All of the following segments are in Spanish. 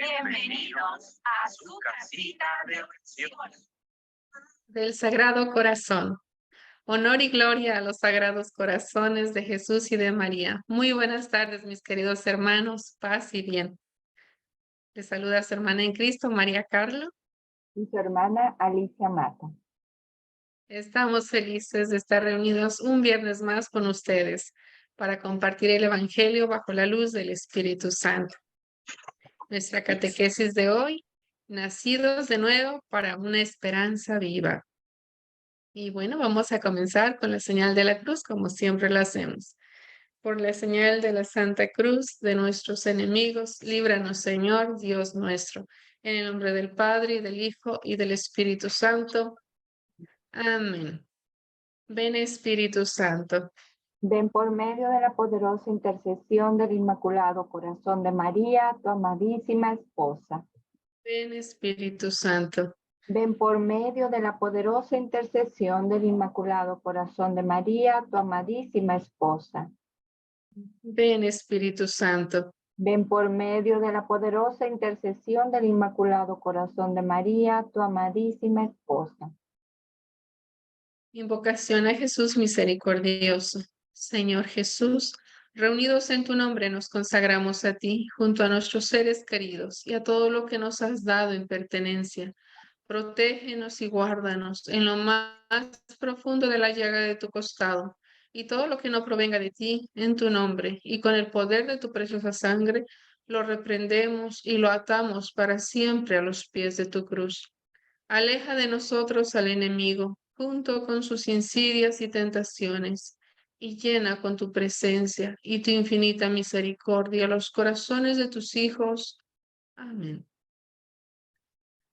Bienvenidos a su casita de oración. Del Sagrado Corazón. Honor y gloria a los sagrados corazones de Jesús y de María. Muy buenas tardes, mis queridos hermanos. Paz y bien. Les saluda a su hermana en Cristo, María Carla. Y su hermana Alicia Mata. Estamos felices de estar reunidos un viernes más con ustedes para compartir el Evangelio bajo la luz del Espíritu Santo. Nuestra catequesis de hoy, nacidos de nuevo para una esperanza viva. Y bueno, vamos a comenzar con la señal de la cruz, como siempre lo hacemos. Por la señal de la Santa Cruz de nuestros enemigos, líbranos, Señor, Dios nuestro. En el nombre del Padre, y del Hijo, y del Espíritu Santo. Amén. Ven, Espíritu Santo. Ven por medio de la poderosa intercesión del Inmaculado Corazón de María, tu amadísima esposa. Ven, Espíritu Santo. Ven por medio de la poderosa intercesión del Inmaculado Corazón de María, tu amadísima esposa. Ven, Espíritu Santo. Ven por medio de la poderosa intercesión del Inmaculado Corazón de María, tu amadísima esposa. Invocación a Jesús misericordioso. Señor Jesús, reunidos en tu nombre nos consagramos a ti, junto a nuestros seres queridos y a todo lo que nos has dado en pertenencia. Protégenos y guárdanos en lo más profundo de la llaga de tu costado, y todo lo que no provenga de ti, en tu nombre, y con el poder de tu preciosa sangre, lo reprendemos y lo atamos para siempre a los pies de tu cruz. Aleja de nosotros al enemigo, junto con sus insidias y tentaciones, y llena con tu presencia y tu infinita misericordia los corazones de tus hijos. Amén.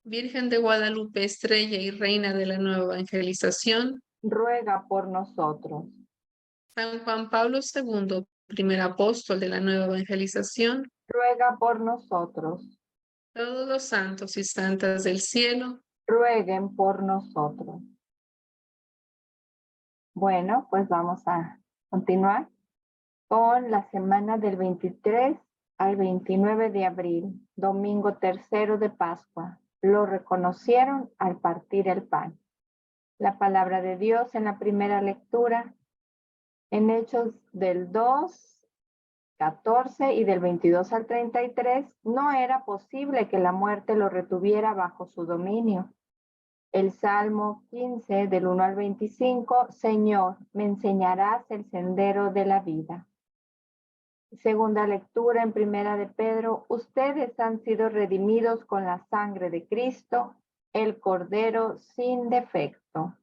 Virgen de Guadalupe, estrella y reina de la nueva evangelización, Ruega por nosotros. San Juan Pablo II, primer apóstol de la nueva evangelización, Ruega por nosotros. todos los santos y santas del cielo, Rueguen por nosotros. Bueno, pues vamos a continuar con la semana del 23 al 29 de abril, domingo tercero de Pascua. Lo reconocieron al partir el pan. La palabra de Dios en la primera lectura, en Hechos del 2, 14 y del 22 al 33, no era posible que la muerte lo retuviera bajo su dominio. El Salmo 15 del 1 al 25, Señor, me enseñarás el sendero de la vida. Segunda lectura en Primera de Pedro, ustedes han sido redimidos con la sangre de Cristo, el Cordero sin defecto.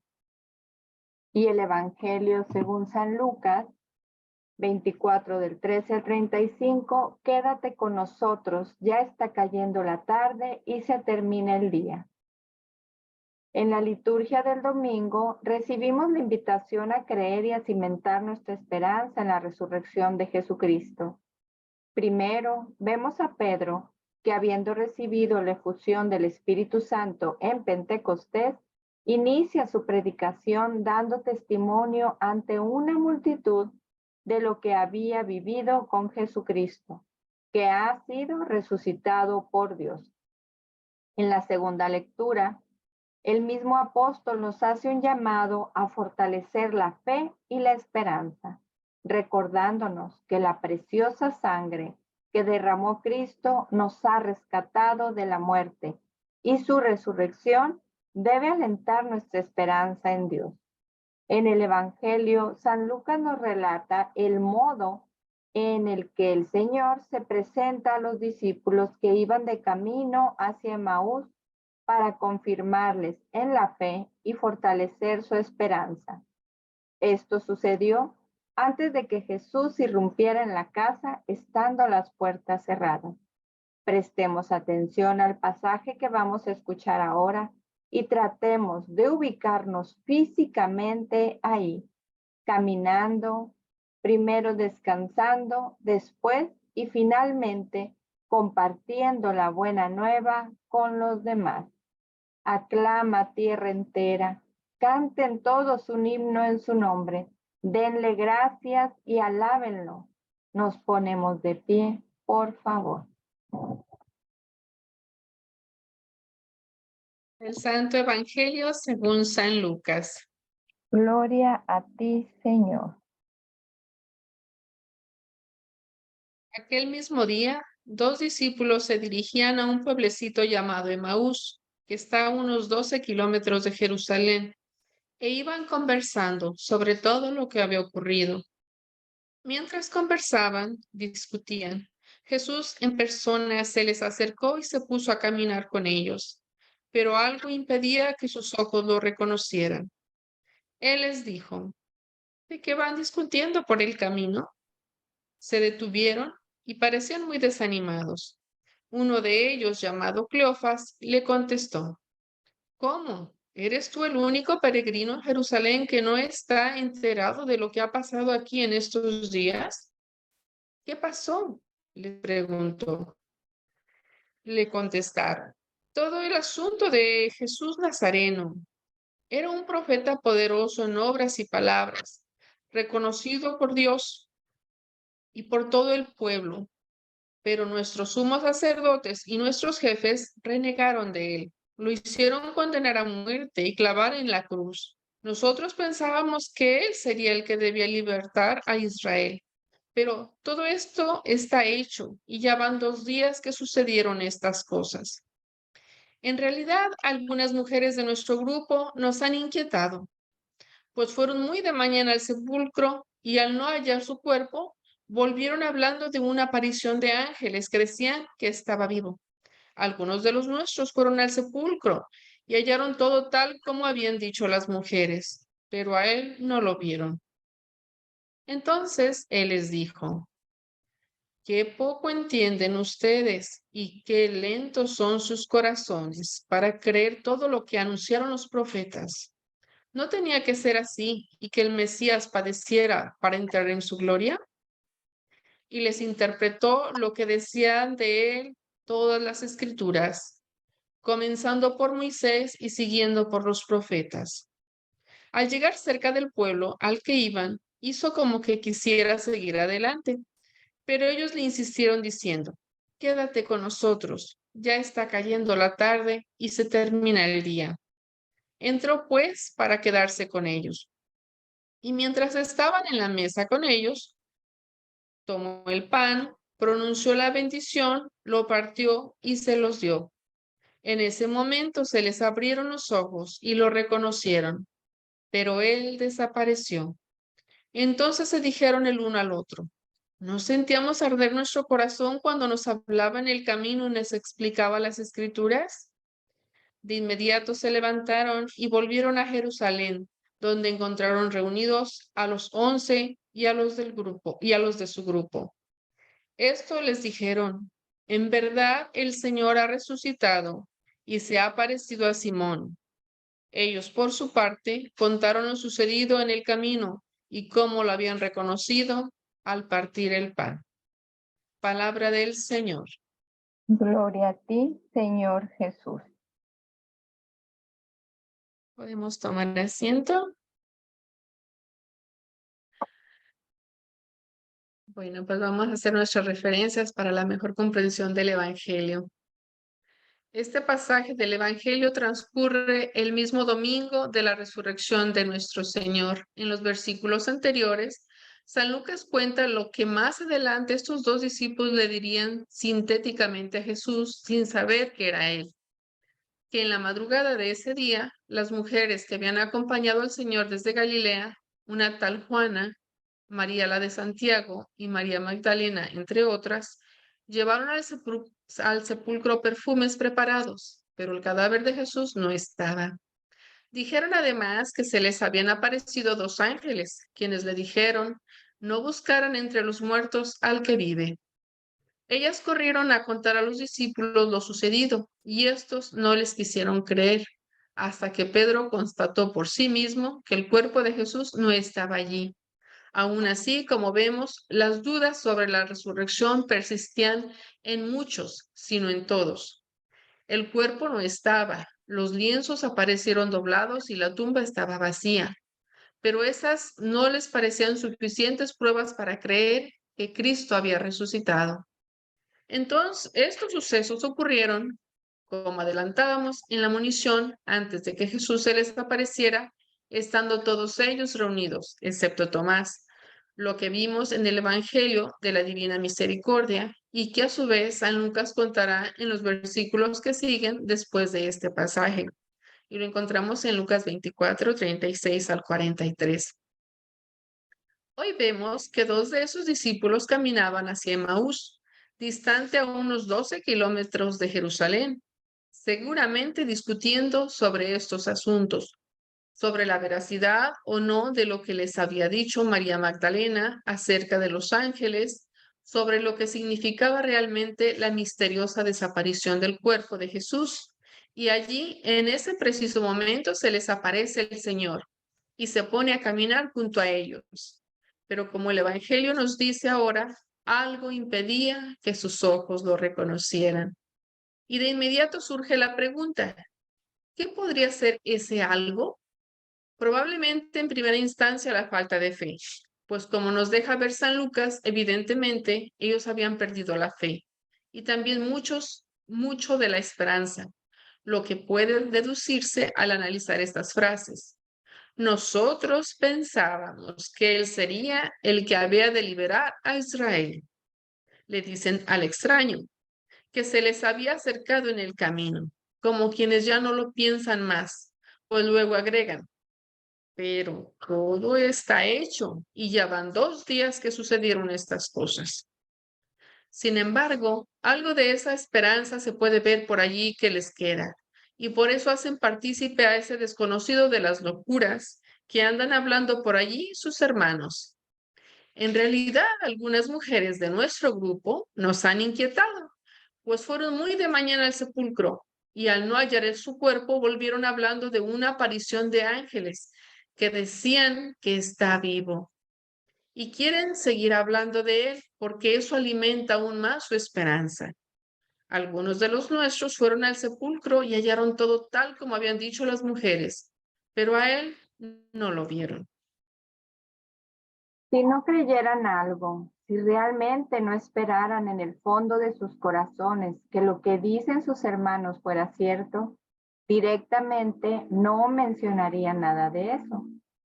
Y el Evangelio según San Lucas, 24 del 13 al 35, quédate con nosotros, ya está cayendo la tarde y se termina el día. En la liturgia del domingo recibimos la invitación a creer y a cimentar nuestra esperanza en la resurrección de Jesucristo. Primero, vemos a Pedro, que habiendo recibido la efusión del Espíritu Santo en Pentecostés, inicia su predicación dando testimonio ante una multitud de lo que había vivido con Jesucristo, que ha sido resucitado por Dios. En la segunda lectura, el mismo apóstol nos hace un llamado a fortalecer la fe y la esperanza, recordándonos que la preciosa sangre que derramó Cristo nos ha rescatado de la muerte y su resurrección debe alentar nuestra esperanza en Dios. En el Evangelio, San Lucas nos relata el modo en el que el Señor se presenta a los discípulos que iban de camino hacia Emaús para confirmarles en la fe y fortalecer su esperanza. Esto sucedió antes de que Jesús irrumpiera en la casa, estando las puertas cerradas. Prestemos atención al pasaje que vamos a escuchar ahora y tratemos de ubicarnos físicamente ahí, caminando, primero descansando, después y finalmente compartiendo la buena nueva con los demás. Aclama tierra entera, canten todos un himno en su nombre, denle gracias y alábenlo. Nos ponemos de pie, por favor. El Santo Evangelio según San Lucas. Gloria a ti, Señor. Aquel mismo día, 2 discípulos se dirigían a un pueblecito llamado Emaús, que está a unos 12 kilómetros de Jerusalén, e iban conversando sobre todo lo que había ocurrido. Mientras conversaban, discutían. Jesús en persona se les acercó y se puso a caminar con ellos, pero algo impedía que sus ojos lo reconocieran. Él les dijo: ¿de qué van discutiendo por el camino? Se detuvieron y parecían muy desanimados. Uno de ellos, llamado Cleofas, le contestó: ¿cómo? ¿Eres tú el único peregrino en Jerusalén que no está enterado de lo que ha pasado aquí en estos días? ¿Qué pasó?, le preguntó. Le contestaron: todo el asunto de Jesús Nazareno. Era un profeta poderoso en obras y palabras, reconocido por Dios y por todo el pueblo. Pero nuestros sumos sacerdotes y nuestros jefes renegaron de él. Lo hicieron condenar a muerte y clavar en la cruz. Nosotros pensábamos que él sería el que debía libertar a Israel. Pero todo esto está hecho y ya van 2 días que sucedieron estas cosas. En realidad, algunas mujeres de nuestro grupo nos han inquietado, pues fueron muy de mañana al sepulcro y al no hallar su cuerpo, volvieron hablando de una aparición de ángeles que decían que estaba vivo. Algunos de los nuestros fueron al sepulcro y hallaron todo tal como habían dicho las mujeres, pero a él no lo vieron. Entonces él les dijo: qué poco entienden ustedes y qué lentos son sus corazones para creer todo lo que anunciaron los profetas. ¿No tenía que ser así y que el Mesías padeciera para entrar en su gloria? Y les interpretó lo que decían de él todas las escrituras, comenzando por Moisés y siguiendo por los profetas. Al llegar cerca del pueblo al que iban, hizo como que quisiera seguir adelante, pero ellos le insistieron diciendo: quédate con nosotros, ya está cayendo la tarde y se termina el día. Entró pues para quedarse con ellos. Y mientras estaban en la mesa con ellos, tomó el pan, pronunció la bendición, lo partió y se los dio. En ese momento se les abrieron los ojos y lo reconocieron, pero él desapareció. Entonces se dijeron el uno al otro: ¿no sentíamos arder nuestro corazón cuando nos hablaba en el camino y nos explicaba las escrituras? De inmediato se levantaron y volvieron a Jerusalén, donde encontraron reunidos a los 11 y a los del grupo y a los de su grupo. Esto les dijeron: en verdad el Señor ha resucitado y se ha aparecido a Simón. Ellos, por su parte, contaron lo sucedido en el camino y cómo lo habían reconocido al partir el pan. Palabra del Señor. Gloria a ti, Señor Jesús. ¿Podemos tomar asiento? Bueno, pues vamos a hacer nuestras referencias para la mejor comprensión del Evangelio. Este pasaje del Evangelio transcurre el mismo domingo de la resurrección de nuestro Señor. En los versículos anteriores, San Lucas cuenta lo que más adelante estos 2 discípulos le dirían sintéticamente a Jesús sin saber que era él. Que en la madrugada de ese día, las mujeres que habían acompañado al Señor desde Galilea, una tal Juana, María la de Santiago y María Magdalena, entre otras, llevaron al sepulcro perfumes preparados, pero el cadáver de Jesús no estaba. Dijeron además que se les habían aparecido 2 ángeles, quienes le dijeron: no buscaran entre los muertos al que vive. Ellas corrieron a contar a los discípulos lo sucedido, y estos no les quisieron creer, hasta que Pedro constató por sí mismo que el cuerpo de Jesús no estaba allí. Aún así, como vemos, las dudas sobre la resurrección persistían en muchos, sino en todos. El cuerpo no estaba, los lienzos aparecieron doblados y la tumba estaba vacía, pero esas no les parecían suficientes pruebas para creer que Cristo había resucitado. Entonces, estos sucesos ocurrieron Como adelantábamos en la munición, antes de que Jesús se les apareciera, estando todos ellos reunidos, excepto Tomás, lo que vimos en el Evangelio de la Divina Misericordia y que a su vez San Lucas contará en los versículos que siguen después de este pasaje. Y lo encontramos en Lucas 24, 36 al 43. Hoy vemos que dos de sus discípulos caminaban hacia Emaús, distante a unos 12 kilómetros de Jerusalén, seguramente discutiendo sobre estos asuntos, sobre la veracidad o no de lo que les había dicho María Magdalena acerca de los ángeles, sobre lo que significaba realmente la misteriosa desaparición del cuerpo de Jesús. Y allí, en ese preciso momento, se les aparece el Señor y se pone a caminar junto a ellos. Pero como el Evangelio nos dice ahora, algo impedía que sus ojos lo reconocieran. Y de inmediato surge la pregunta, ¿qué podría ser ese algo? Probablemente en primera instancia la falta de fe, pues como nos deja ver San Lucas, evidentemente ellos habían perdido la fe y también mucho de la esperanza, lo que puede deducirse al analizar estas frases. Nosotros pensábamos que él sería el que había de liberar a Israel. Le dicen al extraño, que se les había acercado en el camino, como quienes ya no lo piensan más, pues luego agregan, pero todo está hecho y ya van 2 días que sucedieron estas cosas. Sin embargo, algo de esa esperanza se puede ver por allí que les queda, y por eso hacen partícipe a ese desconocido de las locuras que andan hablando por allí sus hermanos. En realidad, algunas mujeres de nuestro grupo nos han inquietado, pues fueron muy de mañana al sepulcro y al no hallar su cuerpo volvieron hablando de una aparición de ángeles que decían que está vivo. Y quieren seguir hablando de él porque eso alimenta aún más su esperanza. Algunos de los nuestros fueron al sepulcro y hallaron todo tal como habían dicho las mujeres, pero a él no lo vieron. Si no creyeran algo, si realmente no esperaran en el fondo de sus corazones que lo que dicen sus hermanos fuera cierto, directamente no mencionarían nada de eso,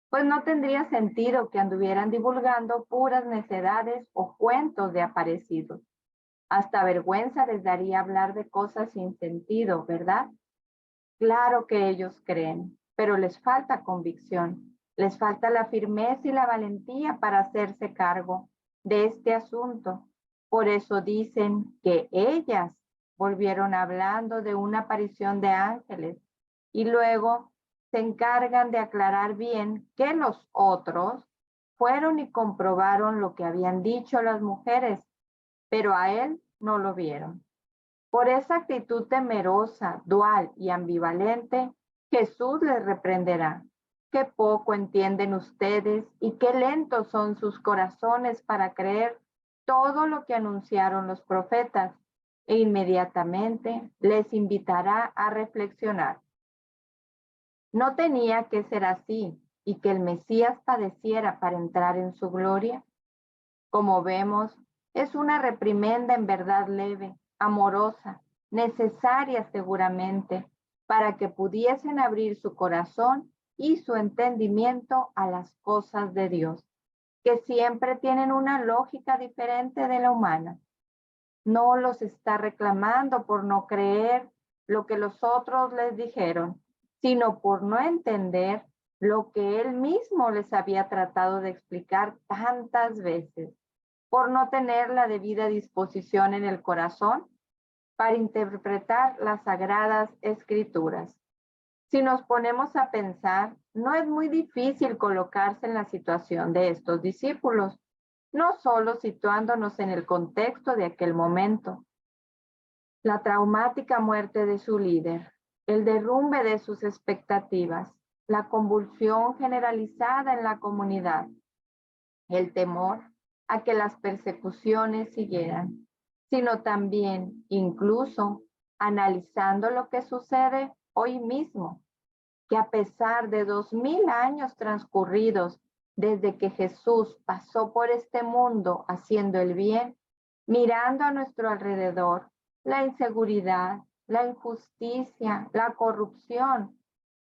pues no tendría sentido que anduvieran divulgando puras necedades o cuentos de aparecidos. Hasta vergüenza les daría hablar de cosas sin sentido, ¿verdad? Claro que ellos creen, pero les falta convicción, les falta la firmeza y la valentía para hacerse cargo de este asunto. Por eso dicen que ellas volvieron hablando de una aparición de ángeles y luego se encargan de aclarar bien que los otros fueron y comprobaron lo que habían dicho las mujeres, pero a él no lo vieron. Por esa actitud temerosa, dual y ambivalente, Jesús les reprenderá. Qué poco entienden ustedes y qué lentos son sus corazones para creer todo lo que anunciaron los profetas. E inmediatamente les invitará a reflexionar. ¿No tenía que ser así y que el Mesías padeciera para entrar en su gloria? Como vemos, es una reprimenda en verdad leve, amorosa, necesaria seguramente, para que pudiesen abrir su corazón y su entendimiento a las cosas de Dios, que siempre tienen una lógica diferente de la humana. No los está reclamando por no creer lo que los otros les dijeron, sino por no entender lo que él mismo les había tratado de explicar tantas veces, por no tener la debida disposición en el corazón para interpretar las sagradas escrituras. Si nos ponemos a pensar, no es muy difícil colocarse en la situación de estos discípulos, no solo situándonos en el contexto de aquel momento. La traumática muerte de su líder, el derrumbe de sus expectativas, la convulsión generalizada en la comunidad, el temor a que las persecuciones siguieran, sino también, incluso, analizando lo que sucede hoy mismo, que a pesar de 2000 años transcurridos desde que Jesús pasó por este mundo haciendo el bien, mirando a nuestro alrededor, la inseguridad, la injusticia, la corrupción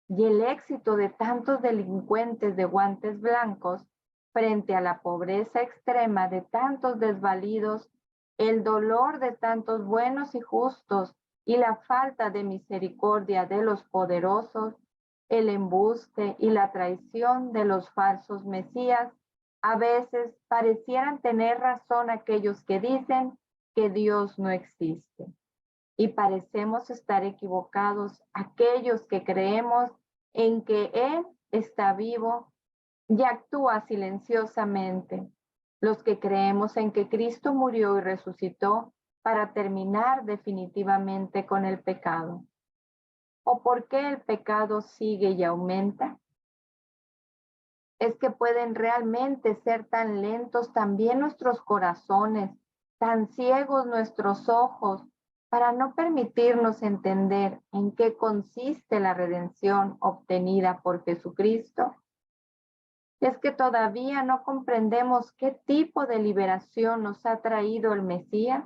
y el éxito de tantos delincuentes de guantes blancos frente a la pobreza extrema de tantos desvalidos, el dolor de tantos buenos y justos y la falta de misericordia de los poderosos, el embuste y la traición de los falsos mesías, a veces parecieran tener razón aquellos que dicen que Dios no existe. Y parecemos estar equivocados aquellos que creemos en que Él está vivo y actúa silenciosamente. Los que creemos en que Cristo murió y resucitó para terminar definitivamente con el pecado. ¿O por qué el pecado sigue y aumenta? Es que pueden realmente ser tan lentos también nuestros corazones, tan ciegos nuestros ojos, para no permitirnos entender en qué consiste la redención obtenida por Jesucristo. Es que todavía no comprendemos qué tipo de liberación nos ha traído el Mesías.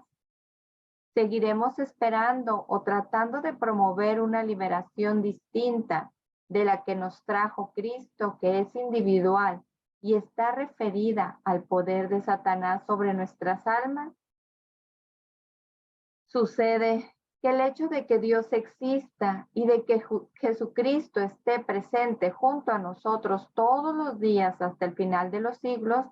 Seguiremos esperando o tratando de promover una liberación distinta de la que nos trajo Cristo, que es individual y está referida al poder de Satanás sobre nuestras almas. Sucede que el hecho de que Dios exista y de que Jesucristo esté presente junto a nosotros todos los días hasta el final de los siglos,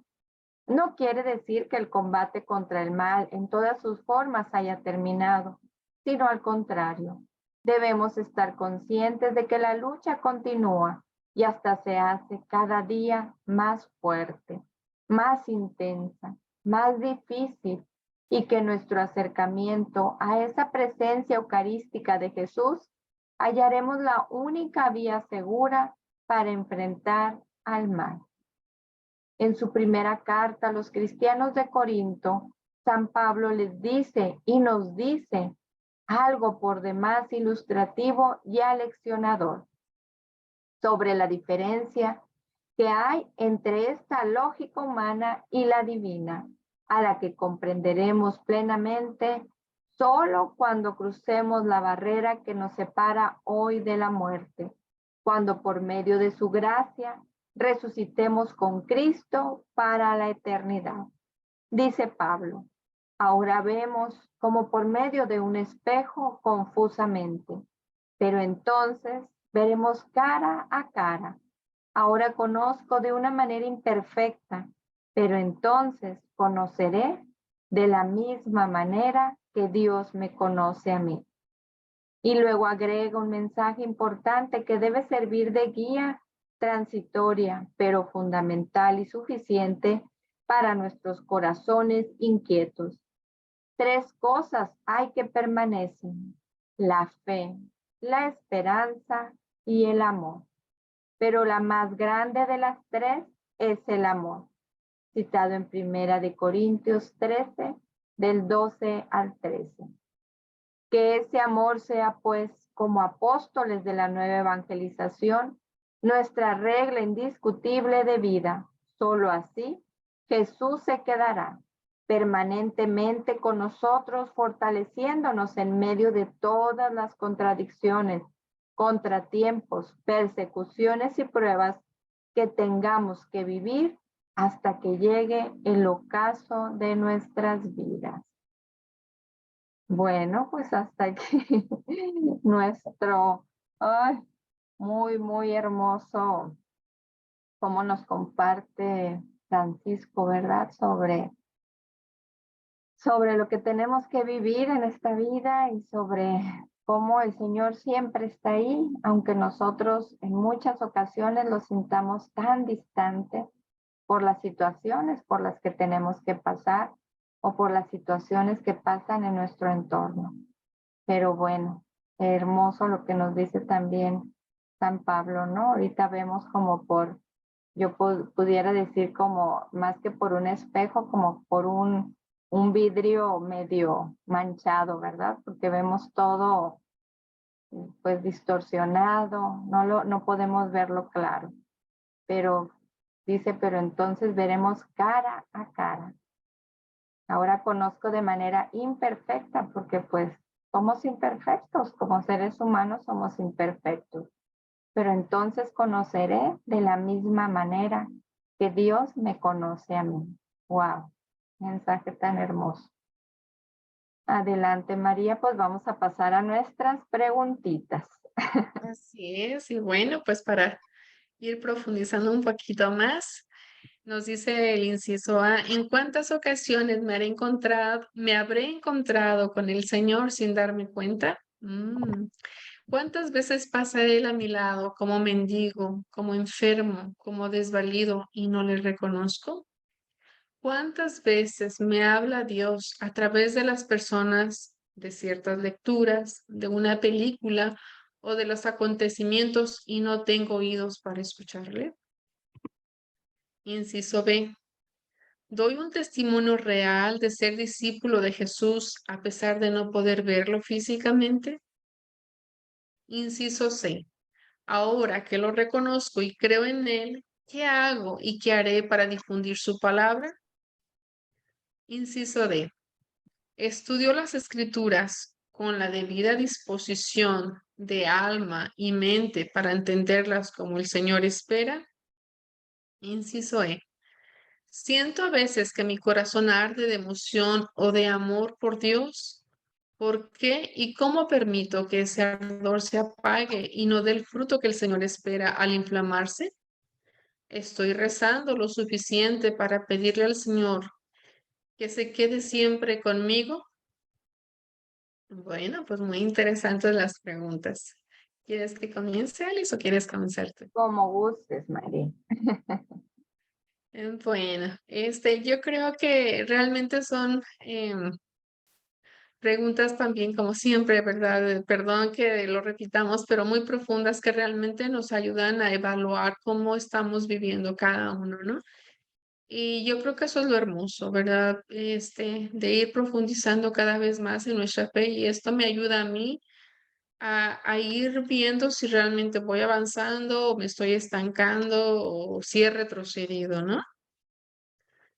no quiere decir que el combate contra el mal en todas sus formas haya terminado, sino al contrario. Debemos estar conscientes de que la lucha continúa y hasta se hace cada día más fuerte, más intensa, más difícil, y que nuestro acercamiento a esa presencia eucarística de Jesús hallaremos la única vía segura para enfrentar al mal. En su primera carta a los cristianos de Corinto, San Pablo les dice y nos dice algo por demás ilustrativo y aleccionador sobre la diferencia que hay entre esta lógica humana y la divina, a la que comprenderemos plenamente solo cuando crucemos la barrera que nos separa hoy de la muerte, cuando por medio de su gracia resucitemos con Cristo para la eternidad. Dice Pablo, ahora vemos como por medio de un espejo confusamente, pero entonces veremos cara a cara. Ahora conozco de una manera imperfecta, pero entonces conoceré de la misma manera que Dios me conoce a mí. Y luego agrega un mensaje importante que debe servir de guía transitoria, pero fundamental y suficiente para nuestros corazones inquietos. 3 cosas hay que permanecen: la fe, la esperanza y el amor. Pero la más grande de las 3 es el amor, citado en 1 Corintios 13, del 12 al 13. Que ese amor sea, pues, como apóstoles de la nueva evangelización, nuestra regla indiscutible de vida. Solo así Jesús se quedará permanentemente con nosotros, fortaleciéndonos en medio de todas las contradicciones, contratiempos, persecuciones y pruebas que tengamos que vivir hasta que llegue el ocaso de nuestras vidas. Bueno, pues hasta aquí nuestro, muy hermoso cómo nos comparte Francisco, ¿verdad? Sobre lo que tenemos que vivir en esta vida y sobre cómo el Señor siempre está ahí, aunque nosotros en muchas ocasiones lo sintamos tan distante por las situaciones por las que tenemos que pasar o por las situaciones que pasan en nuestro entorno. Pero bueno, hermoso lo que nos dice también San Pablo, ¿no? Ahorita vemos como yo pudiera decir como más que por un espejo, como por un vidrio medio manchado, ¿verdad? Porque vemos todo pues distorsionado, no podemos verlo claro. Pero dice, pero entonces veremos cara a cara. Ahora conozco de manera imperfecta porque pues somos imperfectos, como seres humanos somos imperfectos. Pero entonces conoceré de la misma manera que Dios me conoce a mí. Wow, mensaje tan hermoso. Adelante, María, pues vamos a pasar a nuestras preguntitas. Así es, y bueno, pues para ir profundizando un poquito más, nos dice el inciso A, ¿en cuántas ocasiones me habré encontrado con el Señor sin darme cuenta? ¿Cuántas veces pasa Él a mi lado como mendigo, como enfermo, como desvalido y no le reconozco? ¿Cuántas veces me habla Dios a través de las personas, de ciertas lecturas, de una película o de los acontecimientos y no tengo oídos para escucharle? Inciso B. ¿Doy un testimonio real de ser discípulo de Jesús a pesar de no poder verlo físicamente? Inciso C. Ahora que lo reconozco y creo en Él, ¿qué hago y qué haré para difundir su palabra? Inciso D. Estudio las escrituras con la debida disposición de alma y mente para entenderlas como el Señor espera. Inciso E. Siento a veces que mi corazón arde de emoción o de amor por Dios. ¿Por qué y cómo permito que ese ardor se apague y no dé el fruto que el Señor espera al inflamarse? ¿Estoy rezando lo suficiente para pedirle al Señor que se quede siempre conmigo? Bueno, pues muy interesantes las preguntas. ¿Quieres que comience, Alice, o quieres comenzar tú? Como gustes, María. Bueno, yo creo que realmente son preguntas también, como siempre, ¿verdad? Perdón que lo repitamos, pero muy profundas que realmente nos ayudan a evaluar cómo estamos viviendo cada uno, ¿no? Y yo creo que eso es lo hermoso, ¿verdad? De ir profundizando cada vez más en nuestra fe y esto me ayuda a mí a ir viendo si realmente voy avanzando o me estoy estancando o si he retrocedido, ¿no?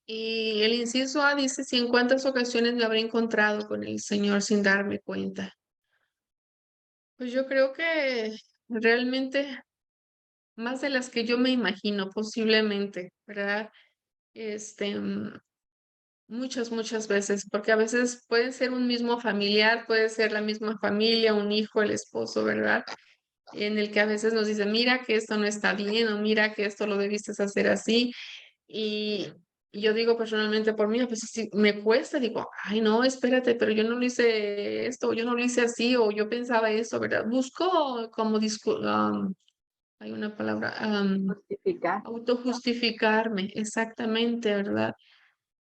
Y el inciso A dice, si en cuántas ocasiones me habré encontrado con el Señor sin darme cuenta. Pues yo creo que realmente más de las que yo me imagino posiblemente, ¿verdad? Este, mm, muchas veces, porque a veces puede ser un mismo familiar, puede ser la misma familia, un hijo, el esposo, ¿verdad? En el que a veces nos dicen, mira que esto no está bien o mira que esto lo debiste hacer así. Y yo digo personalmente por mí, a veces sí me cuesta, digo, ay no, espérate, pero yo no lo hice esto, yo no lo hice así, o yo pensaba eso, ¿verdad? Busco como, hay una palabra, Justificar. autojustificarme, exactamente, ¿verdad?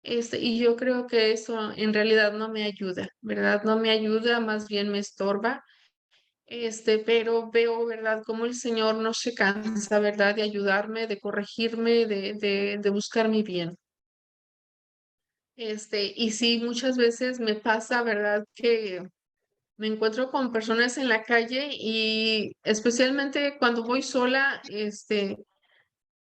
Y yo creo que eso en realidad no me ayuda, ¿verdad? No me ayuda, más bien me estorba. Pero veo, ¿verdad?, cómo el Señor no se cansa, ¿verdad?, de ayudarme, de corregirme, de buscar mi bien. Y sí, muchas veces me pasa, ¿verdad?, que me encuentro con personas en la calle y especialmente cuando voy sola,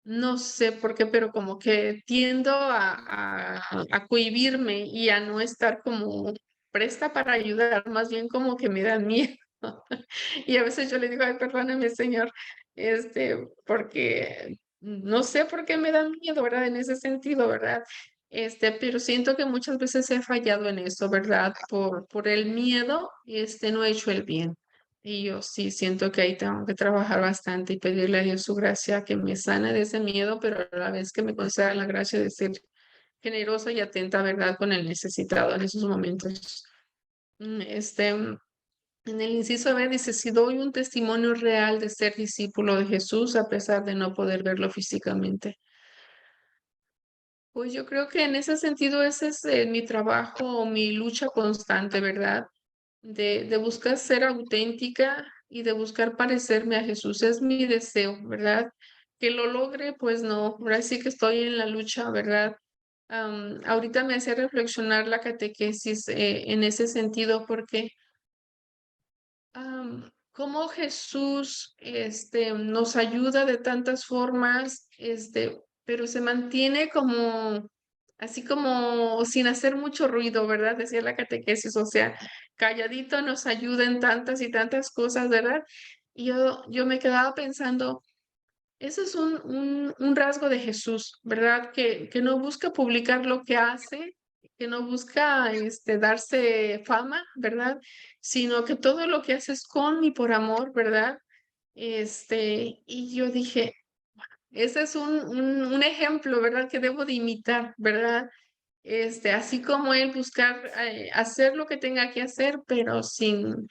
no sé por qué, pero como que tiendo a cohibirme y a no estar como presta para ayudar, más bien como que me dan miedo. Y a veces yo le digo, ay, perdóneme, señor, porque no sé por qué me dan miedo, ¿verdad? En ese sentido, ¿verdad? Pero siento que muchas veces he fallado en eso, ¿verdad? Por el miedo, no he hecho el bien. Y yo sí siento que ahí tengo que trabajar bastante y pedirle a Dios su gracia que me sane de ese miedo, pero a la vez que me conceda la gracia de ser generosa y atenta, ¿verdad? Con el necesitado en esos momentos. Mm, Este, mm, en el inciso B dice, si doy un testimonio real de ser discípulo de Jesús a pesar de no poder verlo físicamente. Pues yo creo que en ese sentido ese es mi trabajo o mi lucha constante, ¿verdad? De buscar ser auténtica y de buscar parecerme a Jesús. Es mi deseo, ¿verdad? Que lo logre, pues no, ahora sí que estoy en la lucha, ¿verdad? Ahorita me hace reflexionar la catequesis en ese sentido porque cómo Jesús nos ayuda de tantas formas, pero se mantiene como así como sin hacer mucho ruido, ¿verdad? Decía la catequesis, o sea, calladito nos ayuda en tantas y tantas cosas, ¿verdad? Y yo me quedaba pensando, eso es un rasgo de Jesús, ¿verdad? Que no busca publicar lo que hace, que no busca darse fama, ¿verdad? Sino que todo lo que hace es con y por amor, ¿verdad? Y yo dije, ese es un ejemplo, ¿verdad? Que debo de imitar, ¿verdad? Así como él buscar hacer lo que tenga que hacer, pero sin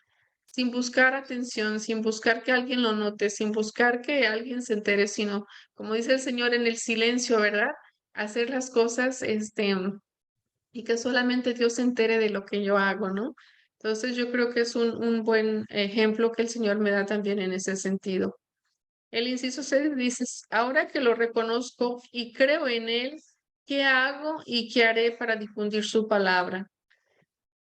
buscar atención, sin buscar que alguien lo note, sin buscar que alguien se entere, sino, como dice el Señor, en el silencio, ¿verdad? Hacer las cosas, y que solamente Dios se entere de lo que yo hago, ¿no? Entonces yo creo que es un buen ejemplo que el Señor me da también en ese sentido. El inciso 6 dice, ahora que lo reconozco y creo en él, ¿qué hago y qué haré para difundir su palabra?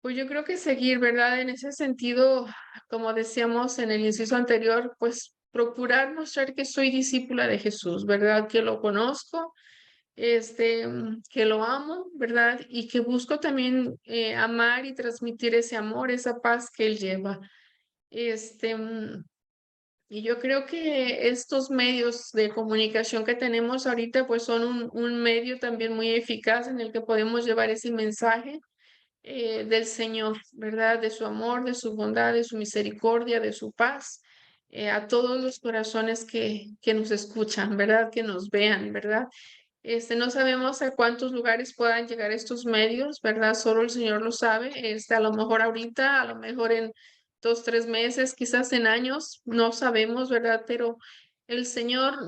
Pues yo creo que seguir, ¿verdad? En ese sentido, como decíamos en el inciso anterior, pues procurar mostrar que soy discípula de Jesús, ¿verdad? Que lo conozco, que lo amo, ¿verdad? Y que busco también amar y transmitir ese amor, esa paz que él lleva. Este, mm, y yo creo que estos medios de comunicación que tenemos ahorita, pues son un medio también muy eficaz en el que podemos llevar ese mensaje del Señor, ¿verdad? De su amor, de su bondad, de su misericordia, de su paz, a todos los corazones que nos escuchan, ¿verdad? Que nos vean, ¿verdad? No sabemos a cuántos lugares puedan llegar estos medios, ¿verdad? Solo el Señor lo sabe. A lo mejor ahorita, a lo mejor en 2, 3 meses, quizás en años, no sabemos, ¿verdad? Pero el Señor,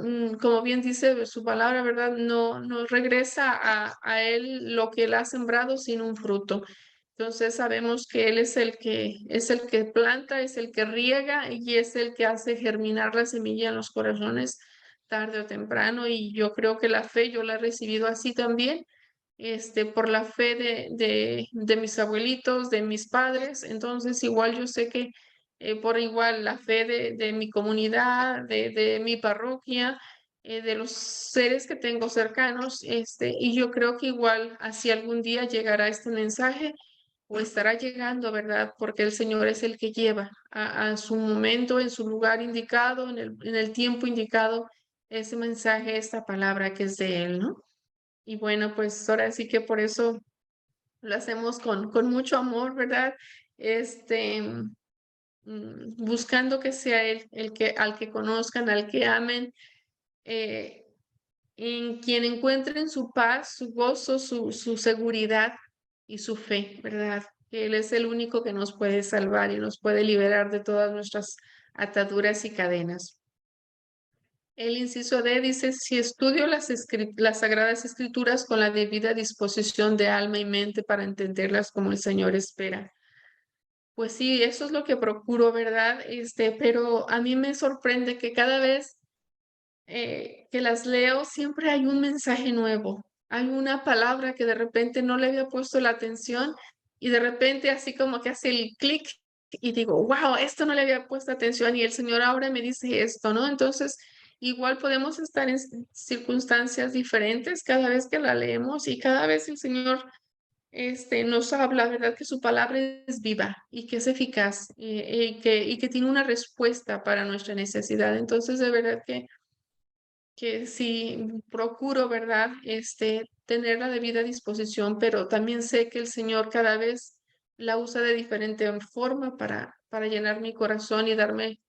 como bien dice su palabra, ¿verdad? No nos regresa a Él lo que Él ha sembrado sin un fruto. Entonces sabemos que Él es el que planta, es el que riega y es el que hace germinar la semilla en los corazones tarde o temprano, y yo creo que la fe yo la he recibido así también, por la fe de mis abuelitos, de mis padres. Entonces igual yo sé que por igual la fe de mi comunidad, de mi parroquia, de los seres que tengo cercanos, y yo creo que igual así algún día llegará este mensaje o estará llegando, ¿verdad? Porque el Señor es el que lleva a su momento, en su lugar indicado, en el tiempo indicado, ese mensaje, esta palabra que es de Él, ¿no? Y bueno, pues ahora sí que por eso lo hacemos con mucho amor, ¿verdad? Buscando que sea Él el que, al que conozcan, al que amen, eh, en quien encuentren su paz, su gozo, su seguridad y su fe, ¿verdad? Que Él es el único que nos puede salvar y nos puede liberar de todas nuestras ataduras y cadenas. El inciso D dice, si estudio las Sagradas Escrituras con la debida disposición de alma y mente para entenderlas como el Señor espera. Pues sí, eso es lo que procuro, ¿verdad? Pero a mí me sorprende que cada vez que las leo, siempre hay un mensaje nuevo. Hay una palabra que de repente no le había puesto la atención y de repente así como que hace el clic y digo, wow, esto no le había puesto atención y el Señor ahora me dice esto, ¿no? Entonces, igual podemos estar en circunstancias diferentes cada vez que la leemos y cada vez el Señor nos habla, ¿verdad? Que su palabra es viva y que es eficaz y que tiene una respuesta para nuestra necesidad. Entonces, de verdad que sí procuro, ¿verdad? Tener la debida disposición, pero también sé que el Señor cada vez la usa de diferente forma para llenar mi corazón y darme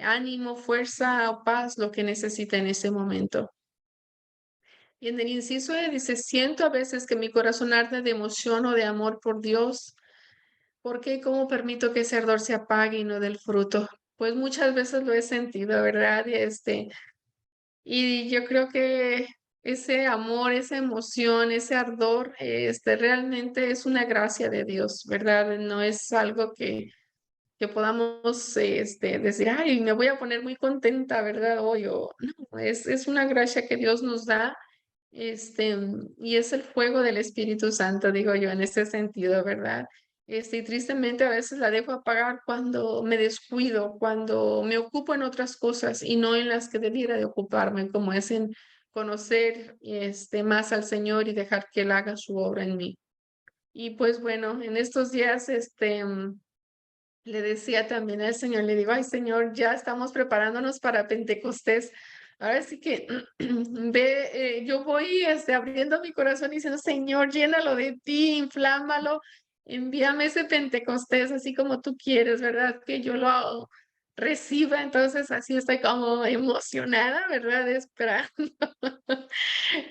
ánimo, fuerza o paz, lo que necesita en ese momento. Y en el inciso dice, siento a veces que mi corazón arde de emoción o de amor por Dios. ¿Por qué? ¿Cómo permito que ese ardor se apague y no del fruto? Pues muchas veces lo he sentido, ¿verdad? Y yo creo que ese amor, esa emoción, ese ardor, realmente es una gracia de Dios, ¿verdad? No es algo que podamos decir, ay, me voy a poner muy contenta, ¿verdad? Hoy, o no, es una gracia que Dios nos da, y es el fuego del Espíritu Santo, digo yo, en ese sentido, ¿verdad? Y tristemente a veces la dejo apagar cuando me descuido, cuando me ocupo en otras cosas y no en las que debiera de ocuparme, como es en conocer más al Señor y dejar que Él haga su obra en mí. Y pues bueno, en estos días le decía también al Señor, le digo, ay Señor, ya estamos preparándonos para Pentecostés. Ahora sí que yo voy abriendo mi corazón y diciendo, Señor, llénalo de ti, inflámalo, envíame ese Pentecostés así como tú quieres, ¿verdad? Que yo lo reciba. Entonces así estoy como emocionada, ¿verdad? Esperando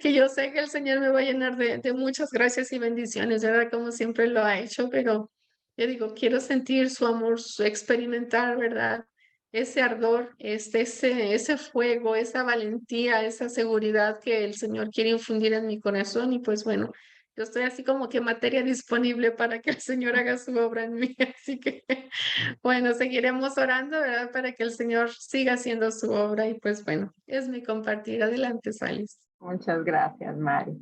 que yo sé que el Señor me va a llenar de muchas gracias y bendiciones, ¿verdad? Como siempre lo ha hecho, pero yo digo, quiero sentir su amor, experimentar, ¿verdad? Ese ardor, ese fuego, esa valentía, esa seguridad que el Señor quiere infundir en mi corazón. Y pues bueno, yo estoy así como que materia disponible para que el Señor haga su obra en mí. Así que bueno, seguiremos orando, ¿verdad? Para que el Señor siga haciendo su obra. Y pues bueno, es mi compartir. Adelante, Salis. Muchas gracias, Mari.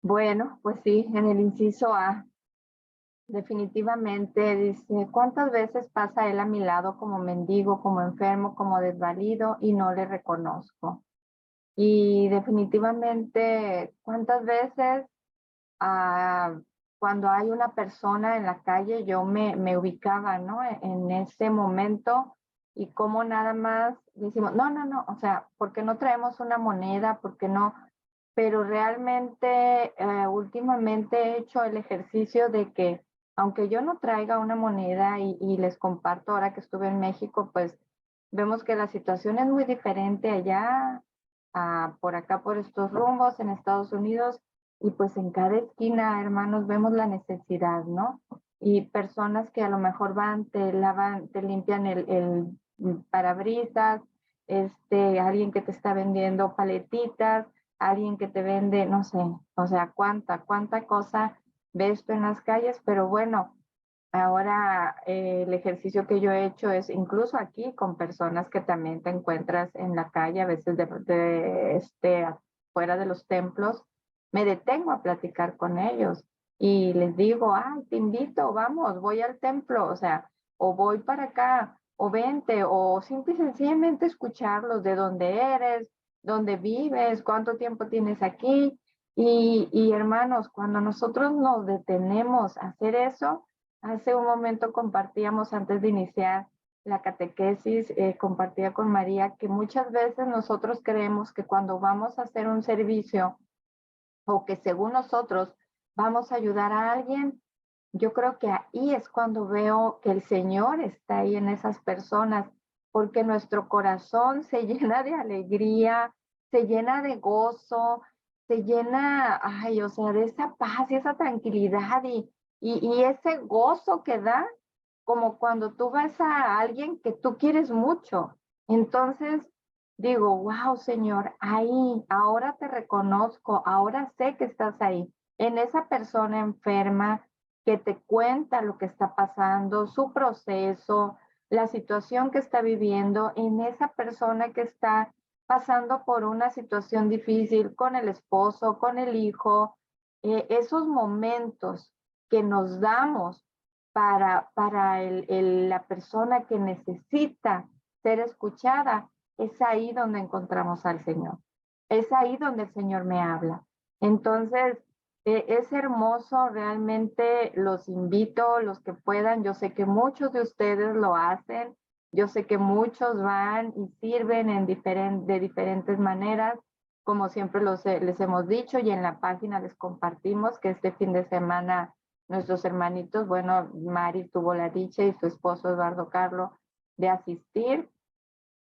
Bueno, pues sí, en el inciso A, definitivamente dice, ¿cuántas veces pasa él a mi lado como mendigo, como enfermo, como desvalido y no le reconozco? Y definitivamente, ¿cuántas veces cuando hay una persona en la calle, yo me ubicaba, ¿no? En ese momento y como nada más decimos, no, no, no, o sea, ¿por qué no traemos una moneda? ¿Por qué no? Pero realmente últimamente he hecho el ejercicio de que aunque yo no traiga una moneda y les comparto ahora que estuve en México, pues vemos que la situación es muy diferente allá, por acá, por estos rumbos en Estados Unidos, y pues en cada esquina, hermanos, vemos la necesidad, ¿no? Y personas que a lo mejor van, te lavan, te limpian el parabrisas, alguien que te está vendiendo paletitas, alguien que te vende, no sé, o sea, cuánta cosa ves tú en las calles, pero bueno, ahora el ejercicio que yo he hecho es incluso aquí con personas que también te encuentras en la calle, a veces fuera de los templos, me detengo a platicar con ellos y les digo, ay, te invito, vamos, voy al templo, o sea, o voy para acá, o vente, o simple y sencillamente escucharlos de dónde eres, dónde vives, cuánto tiempo tienes aquí. Y hermanos, cuando nosotros nos detenemos a hacer eso, hace un momento compartíamos antes de iniciar la catequesis, compartía con María que muchas veces nosotros creemos que cuando vamos a hacer un servicio o que según nosotros vamos a ayudar a alguien, yo creo que ahí es cuando veo que el Señor está ahí en esas personas, porque nuestro corazón se llena de alegría, se llena de gozo, se llena, ay, o sea, de esa paz y esa tranquilidad y ese gozo que da, como cuando tú ves a alguien que tú quieres mucho. Entonces, digo, wow, Señor, ahí, ahora te reconozco, ahora sé que estás ahí, en esa persona enferma que te cuenta lo que está pasando, su proceso, la situación que está viviendo, en esa persona que está pasando por una situación difícil con el esposo, con el hijo, esos momentos que nos damos para la persona que necesita ser escuchada, es ahí donde encontramos al Señor. Es ahí donde el Señor me habla. Entonces, es hermoso, realmente los invito, los que puedan. Yo sé que muchos de ustedes lo hacen. Yo sé que muchos van y sirven de diferentes maneras, como siempre les hemos dicho, y en la página les compartimos que este fin de semana nuestros hermanitos, bueno, Mari tuvo la dicha y su esposo Eduardo Carlos de asistir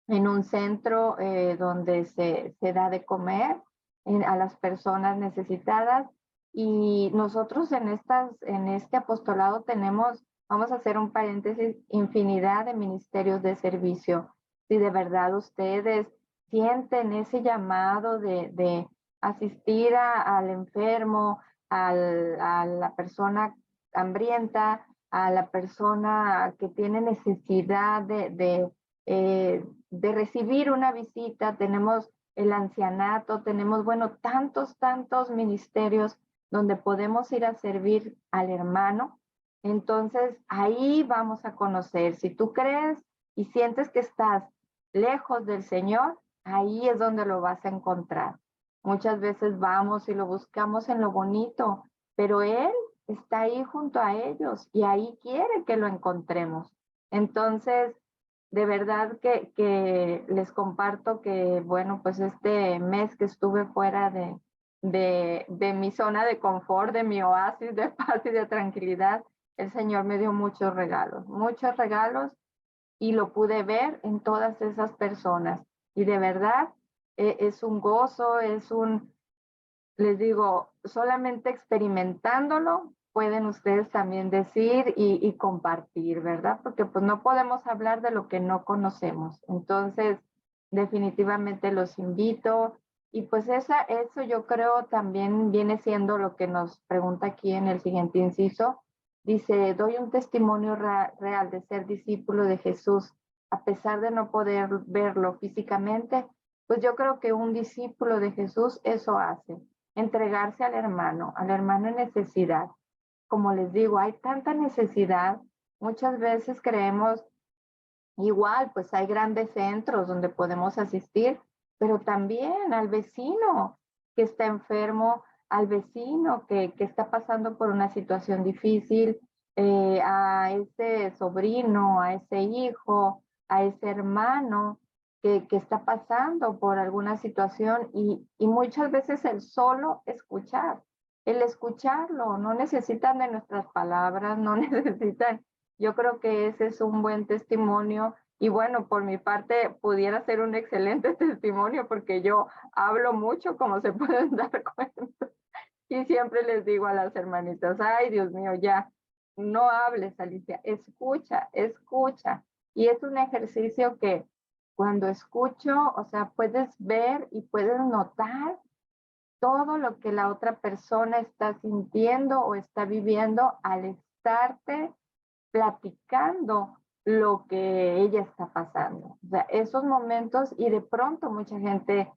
en un centro donde se da de comer a las personas necesitadas. Y nosotros en este apostolado tenemos, vamos a hacer un paréntesis, infinidad de ministerios de servicio. Si de verdad ustedes sienten ese llamado de asistir al enfermo, a la persona hambrienta, a la persona que tiene necesidad de recibir una visita, tenemos el ancianato, tenemos, bueno, tantos ministerios donde podemos ir a servir al hermano. Entonces, ahí vamos a conocer. Si tú crees y sientes que estás lejos del Señor, ahí es donde lo vas a encontrar. Muchas veces vamos y lo buscamos en lo bonito, pero Él está ahí junto a ellos y ahí quiere que lo encontremos. Entonces, de verdad que les comparto que, bueno, pues este mes que estuve fuera de mi zona de confort, de mi oasis de paz y de tranquilidad, el Señor me dio muchos regalos y lo pude ver en todas esas personas. Y de verdad, es un gozo, les digo, solamente experimentándolo pueden ustedes también decir y compartir, ¿verdad? Porque pues no podemos hablar de lo que no conocemos. Entonces, definitivamente los invito. Y pues eso yo creo también viene siendo lo que nos pregunta aquí en el siguiente inciso. Dice, doy un testimonio real de ser discípulo de Jesús, a pesar de no poder verlo físicamente. Pues yo creo que un discípulo de Jesús eso hace, entregarse al hermano en necesidad. Como les digo, hay tanta necesidad. Muchas veces creemos igual, pues hay grandes centros donde podemos asistir, pero también al vecino que está enfermo, al vecino que está pasando por una situación difícil, a ese sobrino, a ese hijo, a ese hermano que está pasando por alguna situación y muchas veces el solo escuchar, el escucharlo, no necesitan de nuestras palabras, no necesitan. Yo creo que ese es un buen testimonio y bueno, por mi parte pudiera ser un excelente testimonio porque yo hablo mucho, como se pueden dar cuenta. Y siempre les digo a las hermanitas, ay Dios mío, ya, no hables, Alicia, escucha, escucha. Y es un ejercicio que cuando escucho, o sea, puedes ver y puedes notar todo lo que la otra persona está sintiendo o está viviendo al estarte platicando lo que ella está pasando. O sea, esos momentos y de pronto mucha gente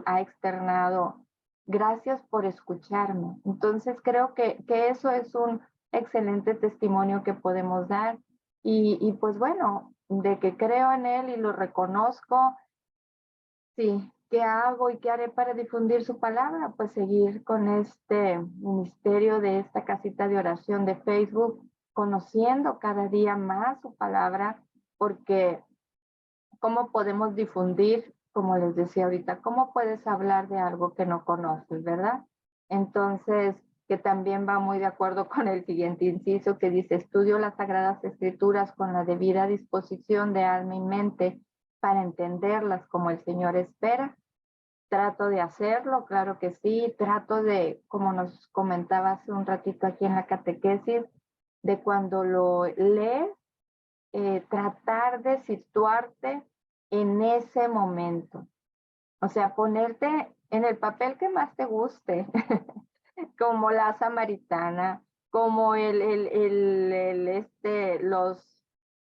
ha externado, gracias por escucharme. Entonces creo que eso es un excelente testimonio que podemos dar y pues bueno, de que creo en él y lo reconozco. Sí, ¿qué hago y qué haré para difundir su palabra? Pues seguir con este ministerio de esta casita de oración de Facebook, conociendo cada día más su palabra, porque ¿cómo podemos difundir, como les decía ahorita, cómo puedes hablar de algo que no conoces, verdad? Entonces, que también va muy de acuerdo con el siguiente inciso que dice, estudio las Sagradas Escrituras con la debida disposición de alma y mente para entenderlas como el Señor espera. Trato de hacerlo, claro que sí, trato de, como nos comentaba hace un ratito aquí en la catequesis, de cuando lo lees, tratar de situarte en ese momento. O sea, ponerte en el papel que más te guste, como la samaritana, como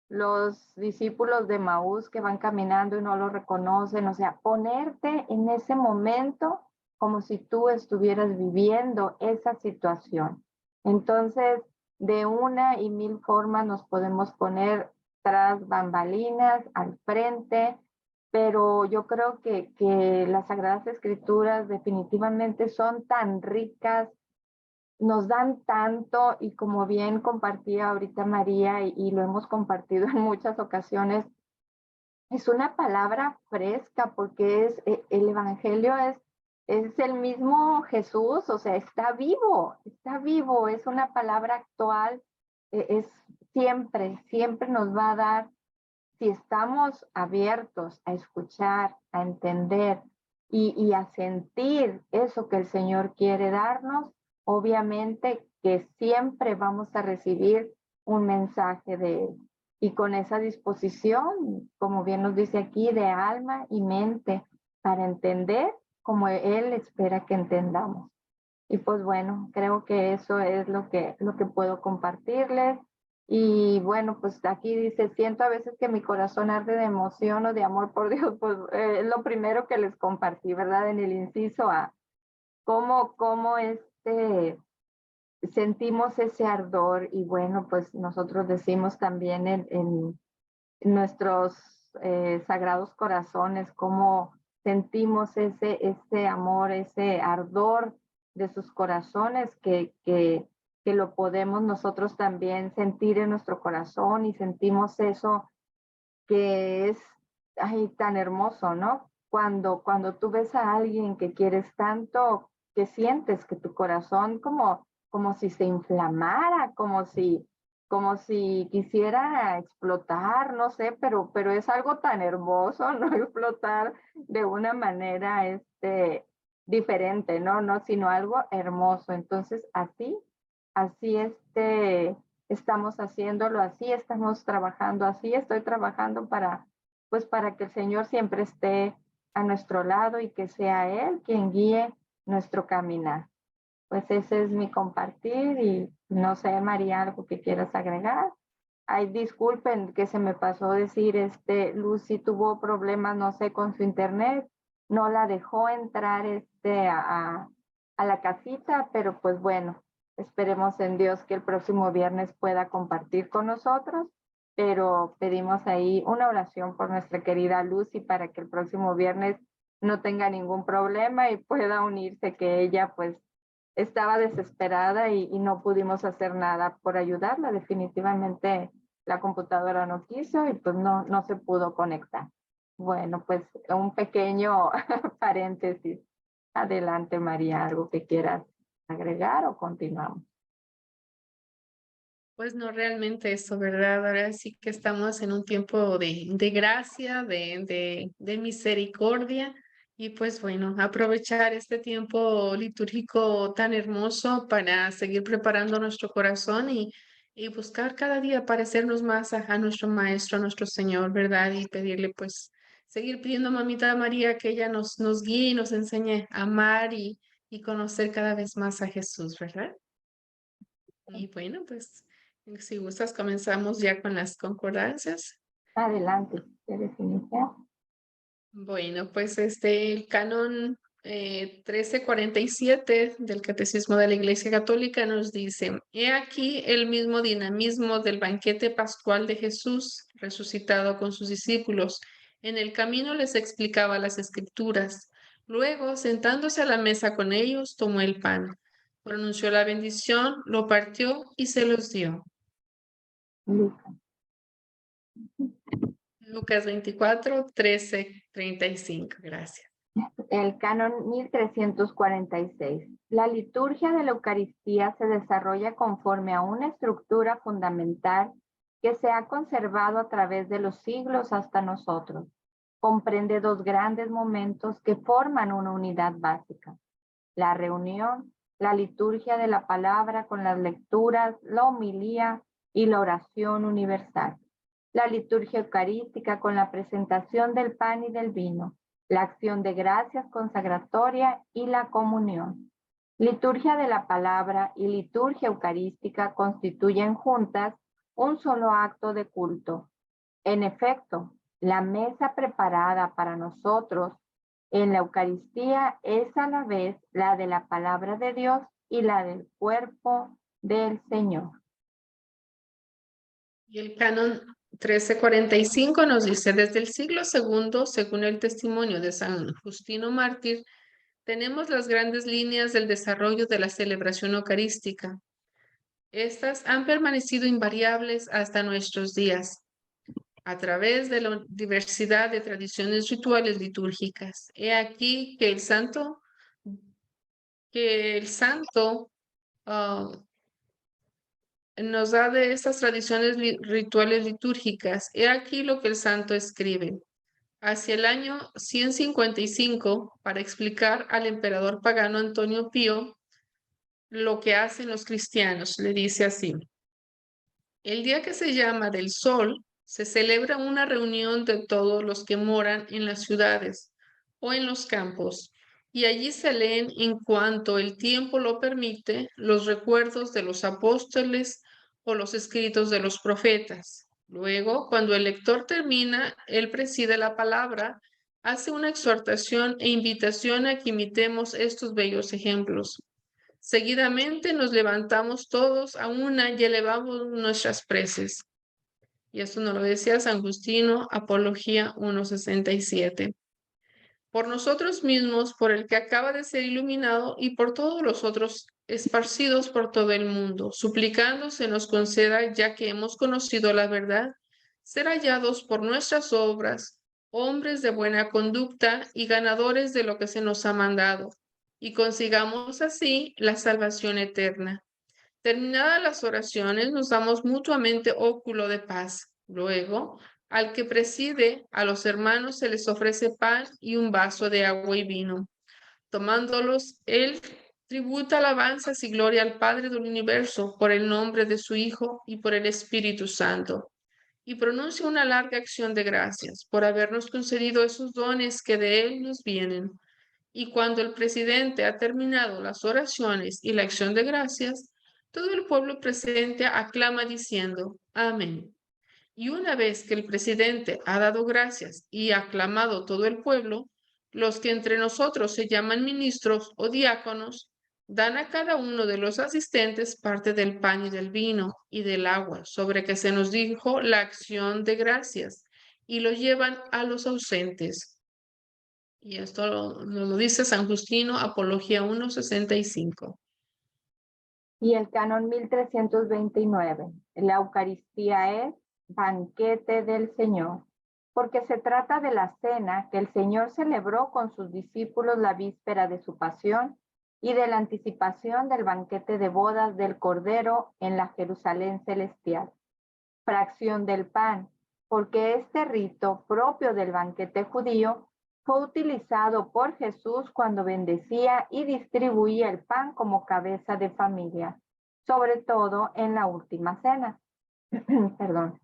los discípulos de Maús que van caminando y no lo reconocen. O sea, ponerte en ese momento como si tú estuvieras viviendo esa situación. Entonces, de una y mil formas nos podemos poner tras bambalinas, al frente, pero yo creo que las Sagradas Escrituras definitivamente son tan ricas, nos dan tanto y como bien compartía ahorita María y lo hemos compartido en muchas ocasiones, es una palabra fresca porque el Evangelio es el mismo Jesús, o sea, está vivo, es una palabra actual, es siempre nos va a dar, si estamos abiertos a escuchar, a entender y a sentir eso que el Señor quiere darnos, obviamente que siempre vamos a recibir un mensaje de Él. Y con esa disposición, como bien nos dice aquí, de alma y mente para entender como Él espera que entendamos. Y pues bueno, creo que eso es lo que puedo compartirles. Y bueno, pues aquí dice, siento a veces que mi corazón arde de emoción o de amor por Dios, pues es lo primero que les compartí, ¿verdad? En el inciso A, cómo sentimos ese ardor y bueno, pues nosotros decimos también en nuestros sagrados corazones, cómo sentimos ese amor, ese ardor de sus corazones que lo podemos nosotros también sentir en nuestro corazón y sentimos eso que es tan hermoso, ¿no? Cuando tú ves a alguien que quieres tanto, que sientes que tu corazón como si se inflamara, como si quisiera explotar, no sé, pero es algo tan hermoso, ¿no? Explotar de una manera diferente, ¿no? No, sino algo hermoso. Entonces, así estamos haciéndolo, así estamos trabajando, así estoy trabajando para que el Señor siempre esté a nuestro lado y que sea Él quien guíe nuestro caminar. Pues ese es mi compartir y no sé, María, algo que quieras agregar. Ay, disculpen que se me pasó decir, Lucy tuvo problemas, no sé, con su internet, no la dejó entrar a la casita, pero pues bueno, esperemos en Dios que el próximo viernes pueda compartir con nosotros, pero pedimos ahí una oración por nuestra querida Lucy para que el próximo viernes no tenga ningún problema y pueda unirse, que ella pues estaba desesperada y no pudimos hacer nada por ayudarla. Definitivamente la computadora no quiso y pues no se pudo conectar. Bueno, pues un pequeño paréntesis. Adelante, María, algo que quieras agregar o continuamos. Pues no realmente eso, ¿verdad? Ahora sí que estamos en un tiempo de gracia, de misericordia. Y pues bueno, aprovechar este tiempo litúrgico tan hermoso para seguir preparando nuestro corazón y buscar cada día parecernos más a nuestro Maestro, a nuestro Señor, ¿verdad? Y pedirle pues, seguir pidiendo a Mamita María que ella nos guíe y nos enseñe a amar y conocer cada vez más a Jesús, ¿verdad? Y bueno, pues si gustas, comenzamos ya con las concordancias. Adelante, ¿quieres iniciar? Bueno, pues el canon 1347 del Catecismo de la Iglesia Católica nos dice: he aquí el mismo dinamismo del banquete pascual de Jesús resucitado con sus discípulos. En el camino les explicaba las Escrituras. Luego, sentándose a la mesa con ellos, tomó el pan, pronunció la bendición, lo partió y se los dio. Lucas. Lucas 24, 13, 35. Gracias. El canon 1346. La liturgia de la Eucaristía se desarrolla conforme a una estructura fundamental que se ha conservado a través de los siglos hasta nosotros. Comprende dos grandes momentos que forman una unidad básica: la reunión, la liturgia de la palabra con las lecturas, la homilía y la oración universal; la liturgia eucarística con la presentación del pan y del vino, la acción de gracias consagratoria y la comunión. Liturgia de la palabra y liturgia eucarística constituyen juntas un solo acto de culto. En efecto, la mesa preparada para nosotros en la Eucaristía es a la vez la de la palabra de Dios y la del cuerpo del Señor. Y el canon 1345 nos dice: desde el siglo II, según el testimonio de San Justino Mártir, tenemos las grandes líneas del desarrollo de la celebración eucarística. Estas han permanecido invariables hasta nuestros días, a través de la diversidad de tradiciones rituales litúrgicas. He aquí que el santo nos da de estas tradiciones rituales litúrgicas. He aquí lo que el santo escribe. Hacia el año 155, para explicar al emperador pagano Antonio Pío lo que hacen los cristianos, le dice así: el día que se llama del Sol, se celebra una reunión de todos los que moran en las ciudades o en los campos, y allí se leen, en cuanto el tiempo lo permite, los recuerdos de los apóstoles o los escritos de los profetas. Luego, cuando el lector termina, él preside la palabra, hace una exhortación e invitación a que imitemos estos bellos ejemplos. Seguidamente nos levantamos todos a una y elevamos nuestras preces. Y esto nos lo decía San Justino, Apología 1.67. por nosotros mismos, por el que acaba de ser iluminado y por todos los otros esparcidos por todo el mundo, suplicando se nos conceda, ya que hemos conocido la verdad, ser hallados por nuestras obras, hombres de buena conducta y ganadores de lo que se nos ha mandado, y consigamos así la salvación eterna. Terminadas las oraciones, nos damos mutuamente óculo de paz. Luego, al que preside a los hermanos se les ofrece pan y un vaso de agua y vino. Tomándolos, él tributa alabanzas y gloria al Padre del universo por el nombre de su Hijo y por el Espíritu Santo. Y pronuncia una larga acción de gracias por habernos concedido esos dones que de él nos vienen. Y cuando el presidente ha terminado las oraciones y la acción de gracias, todo el pueblo presente aclama diciendo, Amén. Y una vez que el presidente ha dado gracias y aclamado todo el pueblo, los que entre nosotros se llaman ministros o diáconos, dan a cada uno de los asistentes parte del pan y del vino y del agua sobre que se nos dijo la acción de gracias y lo llevan a los ausentes. Y esto nos lo dice San Justino, Apología 1:65. Y el canon 1329. La Eucaristía es banquete del Señor, porque se trata de la cena que el Señor celebró con sus discípulos la víspera de su pasión y de la anticipación del banquete de bodas del Cordero en la Jerusalén celestial. Fracción del pan, porque este rito propio del banquete judío fue utilizado por Jesús cuando bendecía y distribuía el pan como cabeza de familia, sobre todo en la última cena. Perdón.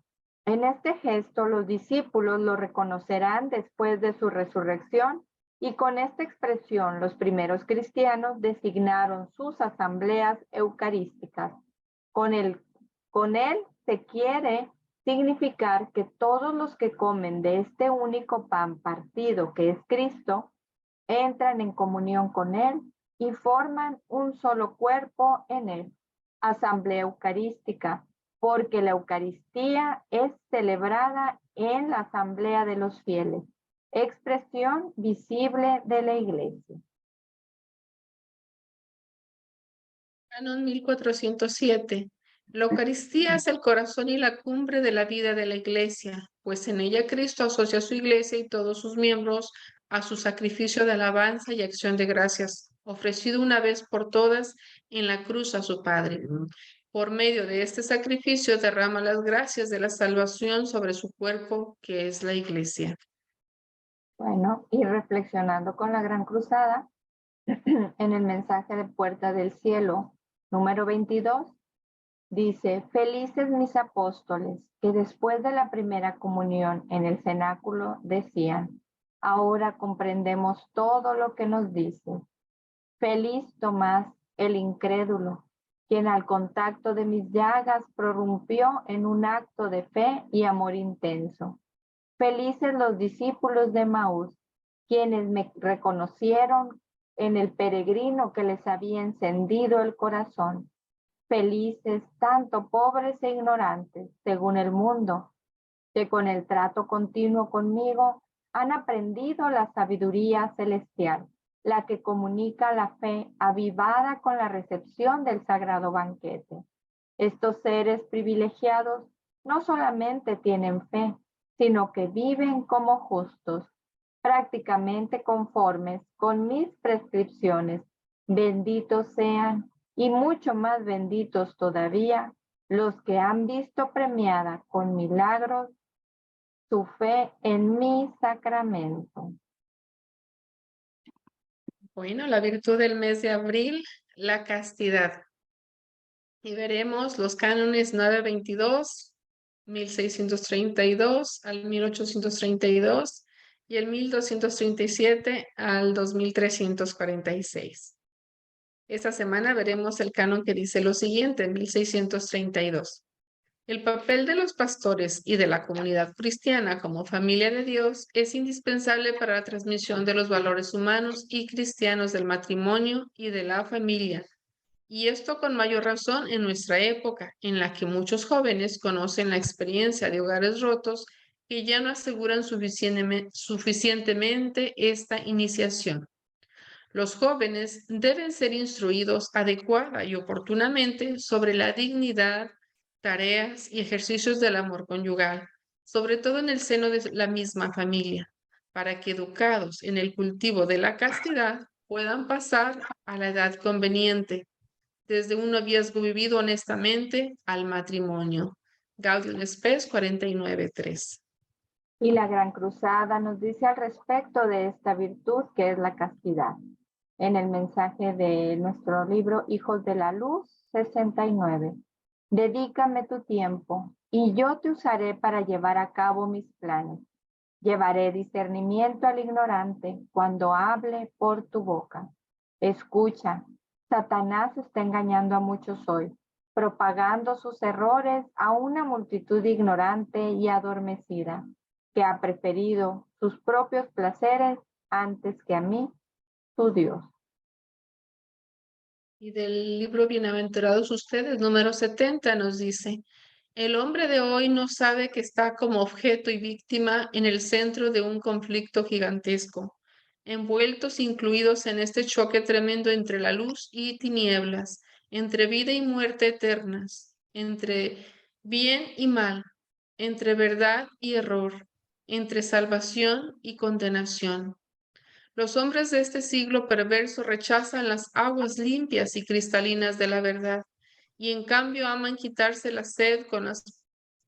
En este gesto, los discípulos lo reconocerán después de su resurrección y con esta expresión los primeros cristianos designaron sus asambleas eucarísticas. Con él se quiere significar que todos los que comen de este único pan partido que es Cristo, entran en comunión con Él y forman un solo cuerpo en Él. Asamblea Eucarística, porque la Eucaristía es celebrada en la asamblea de los fieles, expresión visible de la Iglesia. Canon 1407. La Eucaristía es el corazón y la cumbre de la vida de la Iglesia, pues en ella Cristo asocia a su Iglesia y todos sus miembros a su sacrificio de alabanza y acción de gracias, ofrecido una vez por todas en la cruz a su Padre. Por medio de este sacrificio derrama las gracias de la salvación sobre su cuerpo, que es la Iglesia. Bueno, y reflexionando con la Gran Cruzada, en el mensaje de Puerta del Cielo, número 22, dice, felices mis apóstoles, que después de la primera comunión en el cenáculo decían, ahora comprendemos todo lo que nos dice. Feliz Tomás, el incrédulo, quien al contacto de mis llagas prorrumpió en un acto de fe y amor intenso. Felices los discípulos de Maús, quienes me reconocieron en el peregrino que les había encendido el corazón. Felices tanto pobres e ignorantes, según el mundo, que con el trato continuo conmigo han aprendido la sabiduría celestial, la que comunica la fe avivada con la recepción del sagrado banquete. Estos seres privilegiados no solamente tienen fe, sino que viven como justos, prácticamente conformes con mis prescripciones. Benditos sean y mucho más benditos todavía los que han visto premiada con milagros su fe en mi sacramento. Bueno, la virtud del mes de abril, la castidad. Y veremos los cánones 922, 1632 al 1832 y el 1237 al 2346. Esta semana veremos el canon que dice lo siguiente, 1632. El papel de los pastores y de la comunidad cristiana como familia de Dios es indispensable para la transmisión de los valores humanos y cristianos del matrimonio y de la familia. Y esto con mayor razón en nuestra época, en la que muchos jóvenes conocen la experiencia de hogares rotos que ya no aseguran suficientemente esta iniciación. Los jóvenes deben ser instruidos adecuada y oportunamente sobre la dignidad, tareas y ejercicios del amor conyugal, sobre todo en el seno de la misma familia, para que educados en el cultivo de la castidad puedan pasar a la edad conveniente, desde un noviazgo vivido honestamente al matrimonio. Gaudium Spes 49:3. Y la Gran Cruzada nos dice al respecto de esta virtud que es la castidad. En el mensaje de nuestro libro Hijos de la Luz 69. Dedícame tu tiempo y yo te usaré para llevar a cabo mis planes. Llevaré discernimiento al ignorante cuando hable por tu boca. Escucha, Satanás está engañando a muchos hoy, propagando sus errores a una multitud ignorante y adormecida, que ha preferido sus propios placeres antes que a mí, su Dios. Y del libro Bienaventurados ustedes, número 70, nos dice: el hombre de hoy no sabe que está como objeto y víctima en el centro de un conflicto gigantesco, envueltos, incluidos en este choque tremendo entre la luz y tinieblas, entre vida y muerte eternas, entre bien y mal, entre verdad y error, entre salvación y condenación. Los hombres de este siglo perverso rechazan las aguas limpias y cristalinas de la verdad, y en cambio aman quitarse la sed con las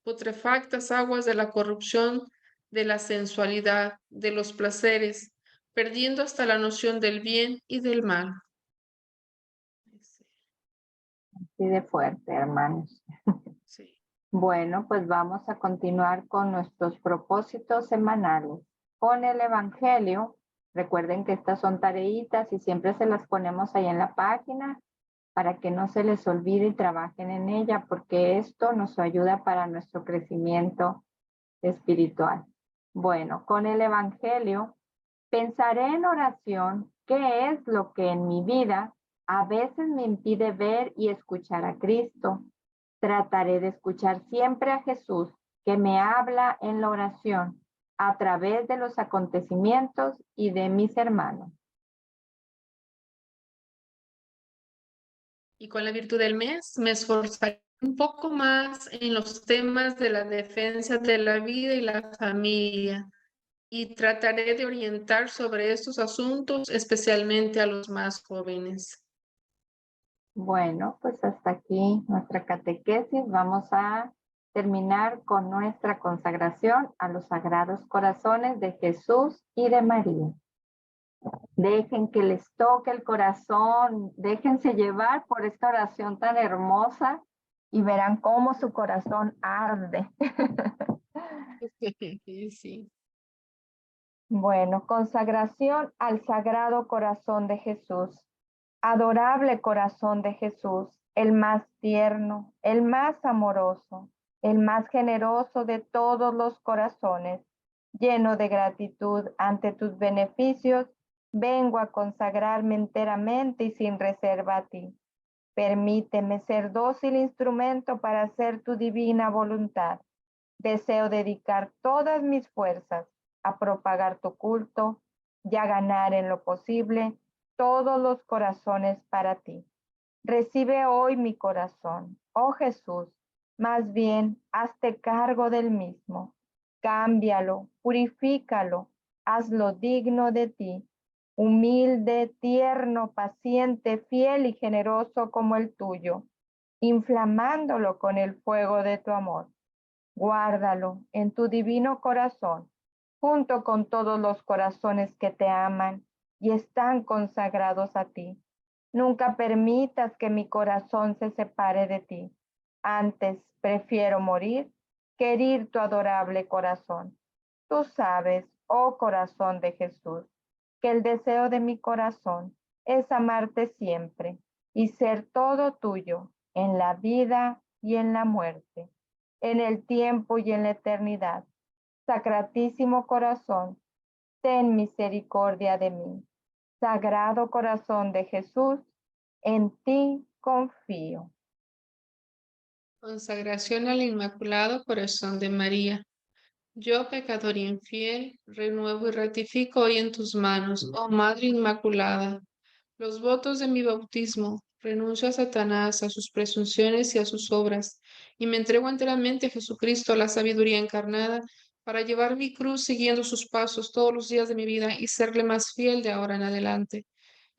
putrefactas aguas de la corrupción, de la sensualidad, de los placeres, perdiendo hasta la noción del bien y del mal. Así de fuerte, hermanos. Sí. Bueno, pues vamos a continuar con nuestros propósitos semanales. Con el Evangelio, recuerden que estas son tareitas y siempre se las ponemos ahí en la página para que no se les olvide y trabajen en ella, porque esto nos ayuda para nuestro crecimiento espiritual. Bueno, con el Evangelio, pensaré en oración qué es lo que en mi vida a veces me impide ver y escuchar a Cristo. Trataré de escuchar siempre a Jesús, que me habla en la oración a través de los acontecimientos y de mis hermanos. Y con la virtud del mes me esforzaré un poco más en los temas de la defensa de la vida y la familia, y trataré de orientar sobre estos asuntos, especialmente a los más jóvenes. Bueno, pues hasta aquí nuestra catequesis. Vamos a terminar con nuestra consagración a los sagrados corazones de Jesús y de María. Dejen que les toque el corazón, déjense llevar por esta oración tan hermosa y verán cómo su corazón arde. Sí. Bueno, consagración al Sagrado Corazón de Jesús. Adorable corazón de Jesús, el más tierno, el más amoroso, el más generoso de todos los corazones, lleno de gratitud ante tus beneficios, vengo a consagrarme enteramente y sin reserva a ti. Permíteme ser dócil instrumento para hacer tu divina voluntad. Deseo dedicar todas mis fuerzas a propagar tu culto y a ganar en lo posible todos los corazones para ti. Recibe hoy mi corazón, oh Jesús, más bien hazte cargo del mismo. Cámbialo, purifícalo, hazlo digno de ti. Humilde, tierno, paciente, fiel y generoso como el tuyo, inflamándolo con el fuego de tu amor. Guárdalo en tu divino corazón, junto con todos los corazones que te aman y están consagrados a ti. Nunca permitas que mi corazón se separe de ti. Antes prefiero morir que herir tu adorable corazón. Tú sabes, oh corazón de Jesús, que el deseo de mi corazón es amarte siempre y ser todo tuyo en la vida y en la muerte, en el tiempo y en la eternidad. Sacratísimo corazón, ten misericordia de mí. Sagrado corazón de Jesús, en ti confío. Consagración al Inmaculado Corazón de María. Yo, pecador y infiel, renuevo y ratifico hoy en tus manos, oh Madre Inmaculada, los votos de mi bautismo. Renuncio a Satanás, a sus presunciones y a sus obras, y me entrego enteramente a Jesucristo, la sabiduría encarnada, para llevar mi cruz siguiendo sus pasos todos los días de mi vida y serle más fiel de ahora en adelante.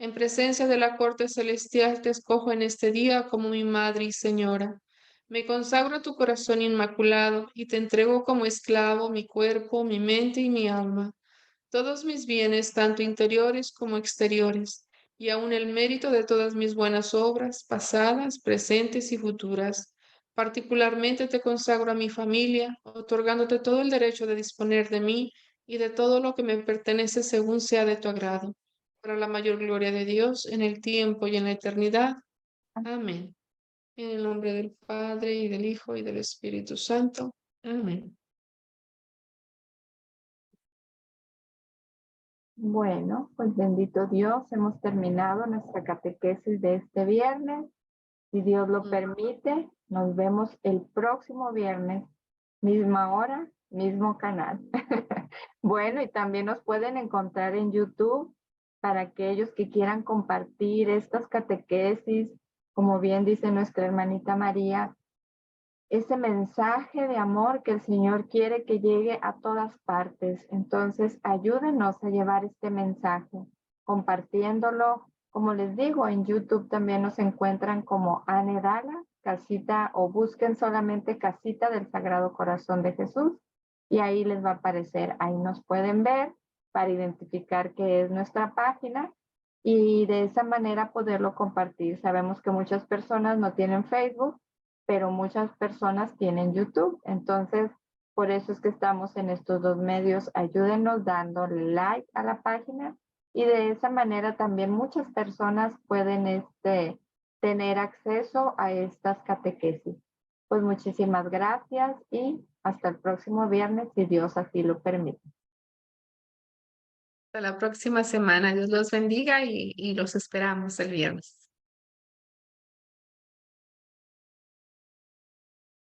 En presencia de la corte celestial te escojo en este día como mi Madre y Señora. Me consagro a tu corazón inmaculado y te entrego como esclavo mi cuerpo, mi mente y mi alma, todos mis bienes, tanto interiores como exteriores, y aun el mérito de todas mis buenas obras, pasadas, presentes y futuras. Particularmente te consagro a mi familia, otorgándote todo el derecho de disponer de mí y de todo lo que me pertenece según sea de tu agrado, para la mayor gloria de Dios, en el tiempo y en la eternidad. Amén. En el nombre del Padre, y del Hijo, y del Espíritu Santo. Amén. Bueno, pues bendito Dios, hemos terminado nuestra catequesis de este viernes. Si Dios lo permite, nos vemos el próximo viernes, misma hora, mismo canal. Bueno, y también nos pueden encontrar en YouTube para aquellos que quieran compartir estas catequesis, como bien dice nuestra hermanita María, ese mensaje de amor que el Señor quiere que llegue a todas partes. Entonces, ayúdenos a llevar este mensaje, compartiéndolo. Como les digo, en YouTube también nos encuentran como Anedala, casita, o busquen solamente Casita del Sagrado Corazón de Jesús, y ahí les va a aparecer. Ahí nos pueden ver para identificar que es nuestra página y de esa manera poderlo compartir. Sabemos que muchas personas no tienen Facebook, pero muchas personas tienen YouTube. Entonces, por eso es que estamos en estos dos medios. Ayúdenos dándole like a la página y de esa manera también muchas personas pueden tener acceso a estas catequesis. Pues muchísimas gracias y hasta el próximo viernes, si Dios así lo permite. Hasta la próxima semana. Dios los bendiga y los esperamos el viernes.